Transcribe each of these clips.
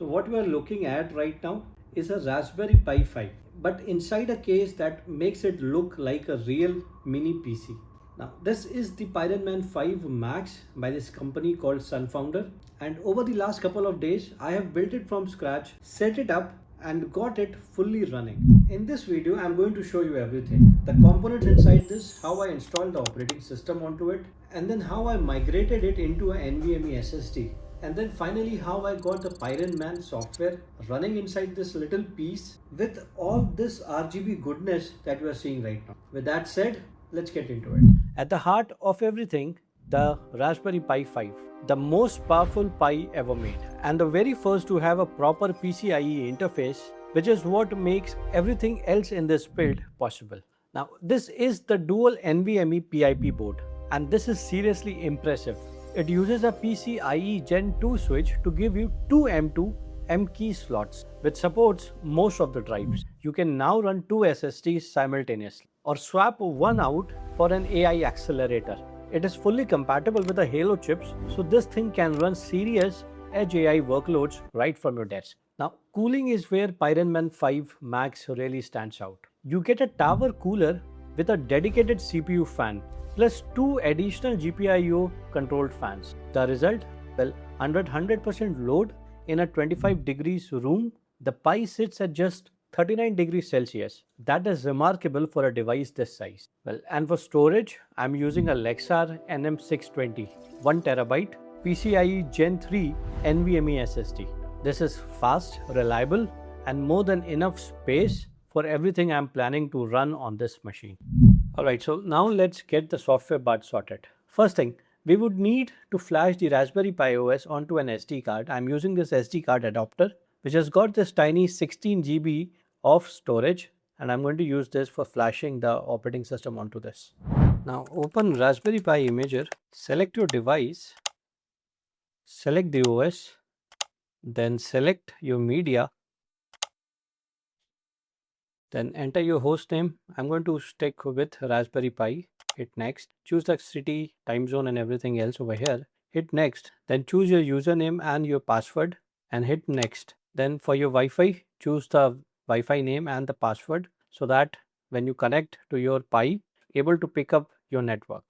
So what we are looking at right now is a Raspberry Pi 5, but inside a case that makes it look like a real mini PC. Now this is the Pironman 5 Max by this company called SunFounder, and over the last couple of days I have built it from scratch, set it up and got it fully running. In this video I'm going to show you everything. The components inside this, how I installed the operating system onto it, and then how I migrated it into an NVMe SSD. And then finally how I got the Pironman software running inside this little piece with all this RGB goodness that you are seeing right now. With that said, let's get into it. At the heart of everything, the Raspberry Pi 5, the most powerful Pi ever made, and the very first to have a proper PCIe interface, which is what makes everything else in this build possible. Now, this is the dual NVMe PIP board, and this is seriously impressive. It uses a PCIe Gen 2 switch to give you two M2 M key slots, which supports most of the drives. You can now run two SSDs simultaneously or swap one out for an AI accelerator. It is fully compatible with the Hailo chips, so this thing can run serious edge AI workloads right from your desk. Now, cooling is where Pironman 5 Max really stands out. You get a tower cooler with a dedicated CPU fan, plus two additional GPIO controlled fans. The result? Well, under 100% load in a 25 degrees room, the Pi sits at just 39 degrees Celsius. That is remarkable for a device this size. Well, and for storage, I'm using a Lexar NM620, 1TB PCIe Gen 3 NVMe SSD. This is fast, reliable, and more than enough space for everything I'm planning to run on this machine. Alright, so now let's get the software part sorted. First thing, we would need to flash the Raspberry Pi OS onto an SD card. I'm using this SD card adapter, which has got this tiny 16 GB of storage, and I'm going to use this for flashing the operating system onto this. Now open Raspberry Pi Imager, select your device, select the OS, then select your media, then enter your host name. I'm going to stick with Raspberry Pi. Hit next. Choose the city, time zone and everything else over here. Hit next. Then choose your username and your password and hit next. Then for your Wi-Fi, choose the Wi-Fi name and the password so that when you connect to your Pi, able to pick up your network.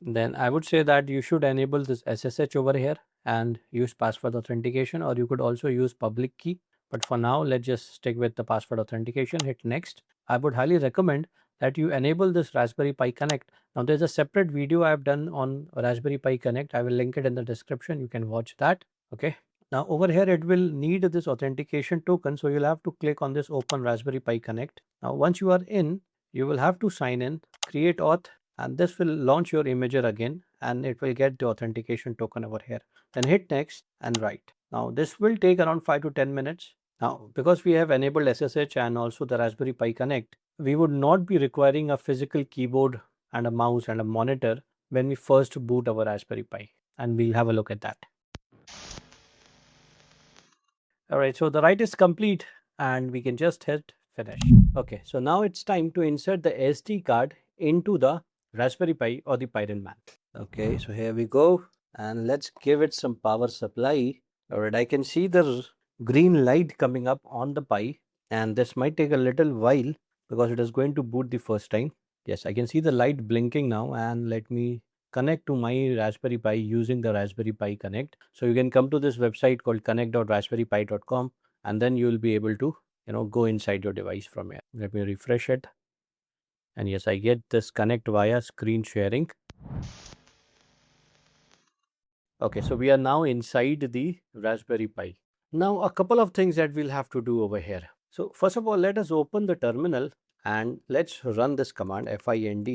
Then I would say that you should enable this SSH over here and use password authentication, or you could also use public key. But for now, let's just stick with the password authentication. Hit next. I would highly recommend that you enable this Raspberry Pi Connect. Now there's a separate video I've done on Raspberry Pi Connect. I will link it in the description. You can watch that. Okay. Now over here, it will need this authentication token. So you'll have to click on this Open Raspberry Pi Connect. Now once you are in, you will have to sign in, create auth, and this will launch your imager again, and it will get the authentication token over here. Then hit next and write. Now this will take around 5 to 10 minutes. Now, because we have enabled SSH and also the Raspberry Pi Connect, we would not be requiring a physical keyboard and a mouse and a monitor when we first boot our Raspberry Pi, and we'll have a look at that. Alright, so the write is complete and we can just hit finish. Okay, so now it's time to insert the SD card into the Raspberry Pi or the Pironman. Okay, so here we go, and let's give it some power supply. Alright, I can see the green light coming up on the Pi, and this might take a little while because it is going to boot the first time. Yes, I can see the light blinking now, and let me connect to my Raspberry Pi using the Raspberry Pi Connect. So you can come to this website called connect.raspberrypi.com, and then you will be able to go inside your device from here. Let me refresh it, and yes, I get this connect via screen sharing. Okay, so we are now inside the Raspberry Pi. Now a couple of things that we'll have to do over here. So first of all, let us open the terminal and let's run this command find.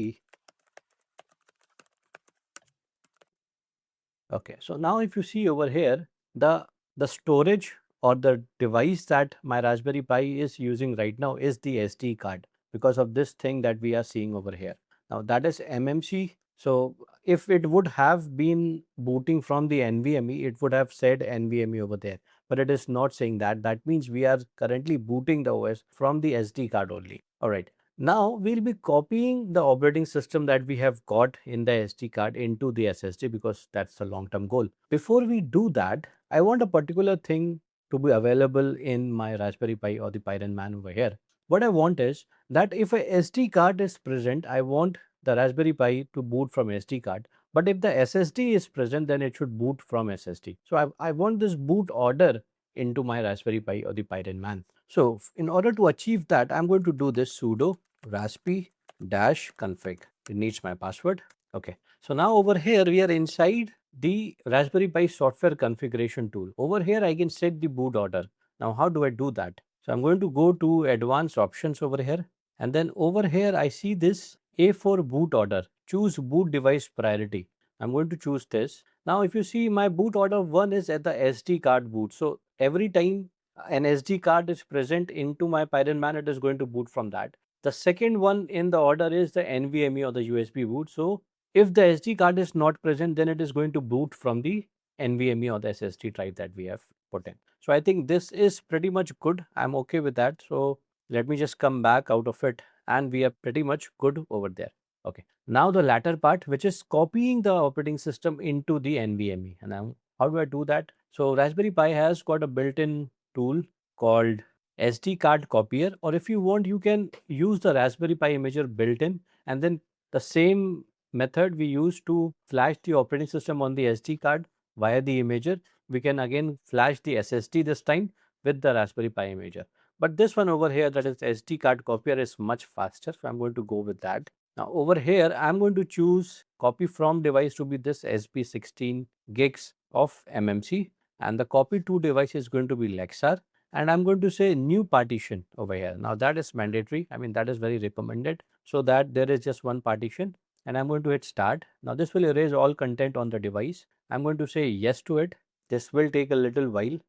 Okay, so now if you see over here, the storage or the device that my Raspberry Pi is using right now is the SD card, because of this thing that we are seeing over here. Now that is MMC. So if it would have been booting from the NVMe, it would have said NVMe over there, but it is not saying that. That means we are currently booting the OS from the SD card only. All right. Now we'll be copying the operating system that we have got in the SD card into the SSD, because that's the long-term goal. Before we do that, I want a particular thing to be available in my Raspberry Pi or the Pironman over here. What I want is that if a SD card is present, I want the Raspberry Pi to boot from SD card. But if the SSD is present, then it should boot from SSD. So I want this boot order into my Raspberry Pi or the Pironman. So in order to achieve that, I'm going to do this sudo raspi dash config. It needs my password. Okay. So now over here, we are inside the Raspberry Pi software configuration tool. Over here, I can set the boot order. Now, how do I do that? So I'm going to go to advanced options over here. And then over here, I see this A4 boot order. Choose boot device priority. I'm going to choose this. Now, if you see my boot order 1 is at the SD card boot. So every time an SD card is present into my Pironman, it is going to boot from that. The second one in the order is the NVMe or the USB boot. So if the SD card is not present, then it is going to boot from the NVMe or the SSD drive that we have put in. So I think this is pretty much good. I'm okay with that. So let me just come back out of it and we are pretty much good over there. Okay. Now the latter part, which is copying the operating system into the NVMe. And now how do I do that? So Raspberry Pi has got a built-in tool called SD card copier, or if you want, you can use the Raspberry Pi imager built in, and then the same method we use to flash the operating system on the SD card via the imager. We can again flash the SSD this time with the Raspberry Pi imager. But this one over here, that is SD card copier, is much faster. So I'm going to go with that. Now over here, I'm going to choose copy from device to be this SB 16 gigs of MMC, and the copy to device is going to be Lexar. And I'm going to say new partition over here. Now that is mandatory. I mean, that is very recommended, so that there is just one partition. And I'm going to hit start. Now this will erase all content on the device. I'm going to say yes to it. This will take a little while.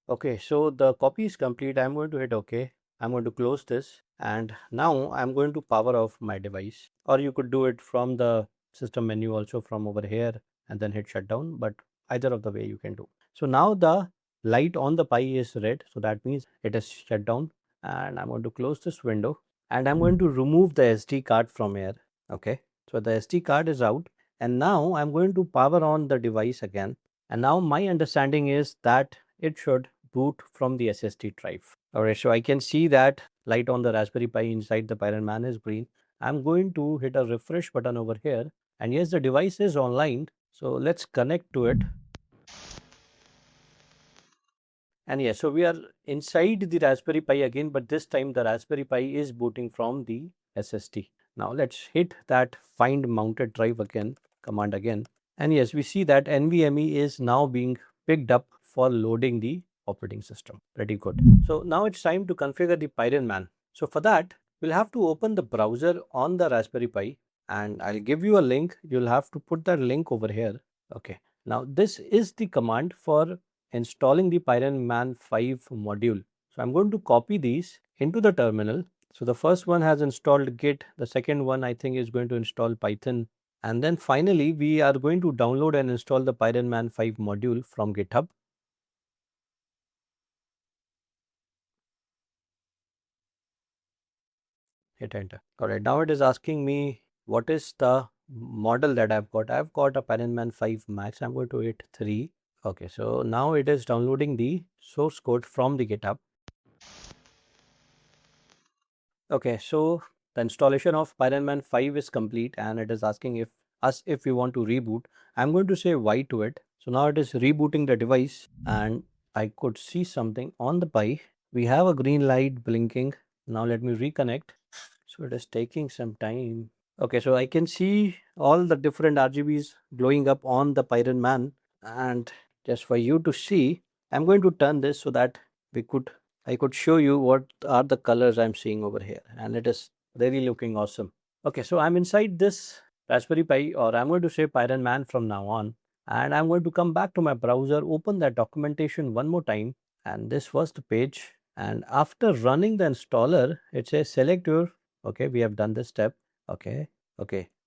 Okay, so the copy is complete. I'm going to hit OK. I'm going to close this, and now I'm going to power off my device, or you could do it from the system menu also from over here and then hit shutdown, but either of the way you can do. So now the light on the Pi is red, so that means it is shut down, and I'm going to close this window and I'm going to remove the SD card from here. Okay, so the SD card is out, and now I'm going to power on the device again, and now my understanding is that it should boot from the SSD drive. Alright, so I can see that light on the Raspberry Pi inside the Pironman is green. I'm going to hit a refresh button over here, and yes, the device is online. So let's connect to it. And yes, so we are inside the Raspberry Pi again, but this time the Raspberry Pi is booting from the SSD. Now let's hit that find mounted drive again, command again. And yes, we see that NVMe is now being picked up for loading the operating system. Pretty good. So now it's time to configure the Pironman. So for that, we'll have to open the browser on the Raspberry Pi, and I'll give you a link. You'll have to put that link over here. Okay. Now this is the command for installing the Pironman 5 module. So I'm going to copy these into the terminal. So the first one has installed Git. The second one I think is going to install Python. And then finally, we are going to download and install the Pironman 5 module from GitHub. Hit enter. Alright, now it is asking me what is the model that I've got. I've got a Pironman 5 Max. I'm going to hit 3. Okay, so now it is downloading the source code from the GitHub. Okay, so the installation of Pironman 5 is complete, and it is asking if we want to reboot. I'm going to say Y to it. So now it is rebooting the device, and I could see something on the Pi. We have a green light blinking. Now let me reconnect. So it is taking some time. Okay, so I can see all the different RGBs glowing up on the Pironman, and just for you to see, I'm going to turn this so that I could show you what are the colors I'm seeing over here, and it is really looking awesome. Okay, so I'm inside this Raspberry Pi, or I'm going to say Pironman from now on, and I'm going to come back to my browser, open that documentation one more time, and this first page, and after running the installer, it says select your, okay, we have done this step. Okay,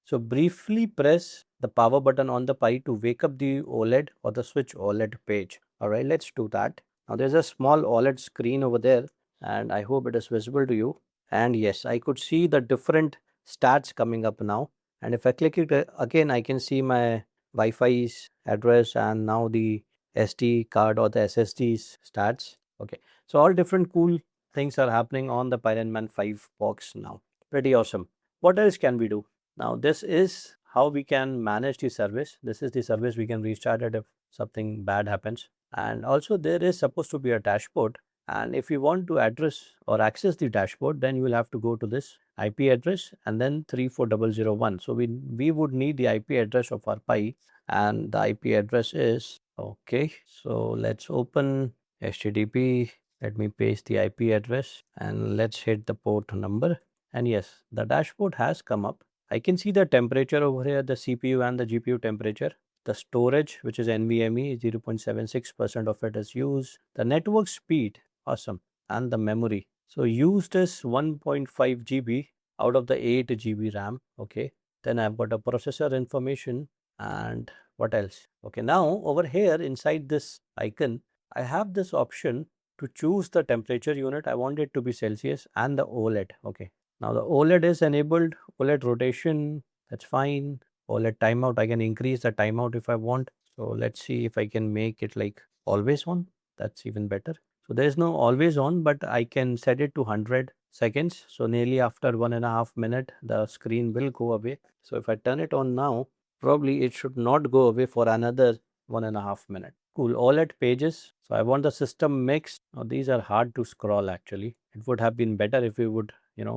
so briefly press the power button on the Pi to wake up the OLED or the switch OLED page. All right, let's do that. Now there's a small OLED screen over there, and I hope it is visible to you. And yes, I could see the different stats coming up now. And if I click it again, I can see my Wi-Fi's address and now the SD card or the SSD's stats. Okay, so all different cool things are happening on the Pironman 5 box now. Pretty awesome. What else can we do? Now this is how we can manage the service. This is the service we can restart it if something bad happens. And also there is supposed to be a dashboard, and if you want to address or access the dashboard, then you will have to go to this IP address and then 34001. So we would need the IP address of our Pi, and the IP address is, okay, so let's open HTTP. Let me paste the IP address and let's hit the port number. And yes, the dashboard has come up. I can see the temperature over here, the CPU and the GPU temperature. The storage, which is NVMe, 0.76% of it is used. The network speed, awesome. And the memory. So used is 1.5 GB out of the 8 GB RAM. Okay. Then I've got a processor information, and what else? Okay, now over here inside this icon, I have this option to choose the temperature unit. I want it to be Celsius and the OLED. Okay. Now the OLED is enabled, OLED rotation, that's fine. OLED timeout, I can increase the timeout if I want. So let's see if I can make it like always on. That's even better. So there is no always on, but I can set it to 100 seconds. So nearly after 1.5 minutes, the screen will go away. So if I turn it on now, probably it should not go away for another 1.5 minutes. Cool. OLED pages. So I want the system mix. Now these are hard to scroll actually. It would have been better if we would,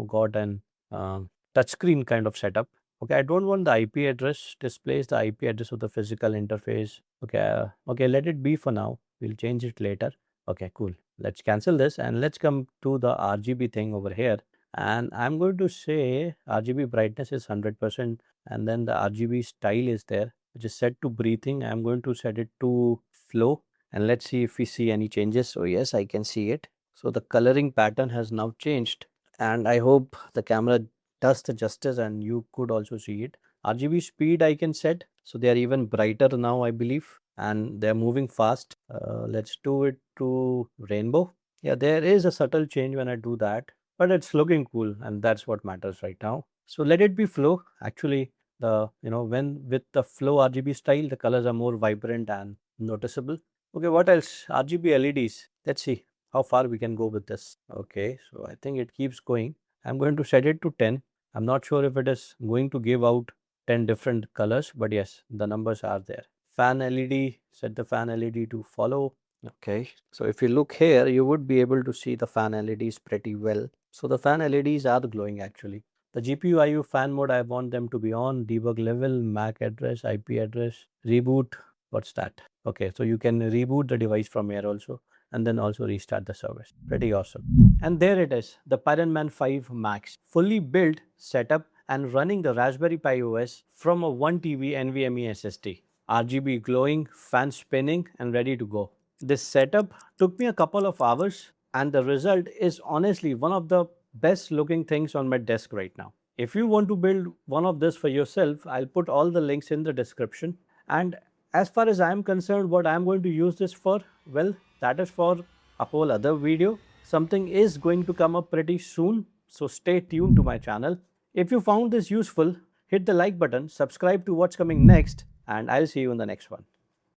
got an touchscreen kind of setup. Okay, I don't want the IP address displays the IP address of the physical interface. Okay, okay, let it be for now. We'll change it later. Okay, cool. Let's cancel this and let's come to the RGB thing over here. And I'm going to say RGB brightness is 100%, and then the RGB style is there, which is set to breathing. I'm going to set it to flow, and let's see if we see any changes. So yes, I can see it. So the coloring pattern has now changed, and I hope the camera does the justice and you could also see it. RGB speed I can set, so they are even brighter now, I believe, and they're moving fast. Let's do it to rainbow. Yeah, there is a subtle change when I do that, but it's looking cool, and that's what matters right now. So let it be flow. Actually, when with the flow RGB style, the colors are more vibrant and noticeable. Okay, what else? RGB LEDs. Let's see how far we can go with this. Okay, so I think it keeps going. I'm going to set it to 10. I'm not sure if it is going to give out 10 different colors, but yes, the numbers are there. Fan LED, set the fan LED to follow. Okay, so if you look here, you would be able to see the fan LEDs pretty well. So the fan LEDs are glowing actually. The GPU IU fan mode, I want them to be on. Debug level, MAC address, IP address, reboot. What's that? Okay, so you can reboot the device from here also, and then also restart the service. Pretty awesome. And there it is, the Pironman 5 Max, fully built, set up and running the Raspberry Pi OS from a 1 TB NVMe SSD. RGB glowing, fan spinning and ready to go. This setup took me a couple of hours, and the result is honestly one of the best looking things on my desk right now. If you want to build one of this for yourself, I'll put all the links in the description. And as far as I am concerned, what I am going to use this for, well, that is for a whole other video. Something is going to come up pretty soon, so stay tuned to my channel. If you found this useful, hit the like button, subscribe to what's coming next, and I'll see you in the next one.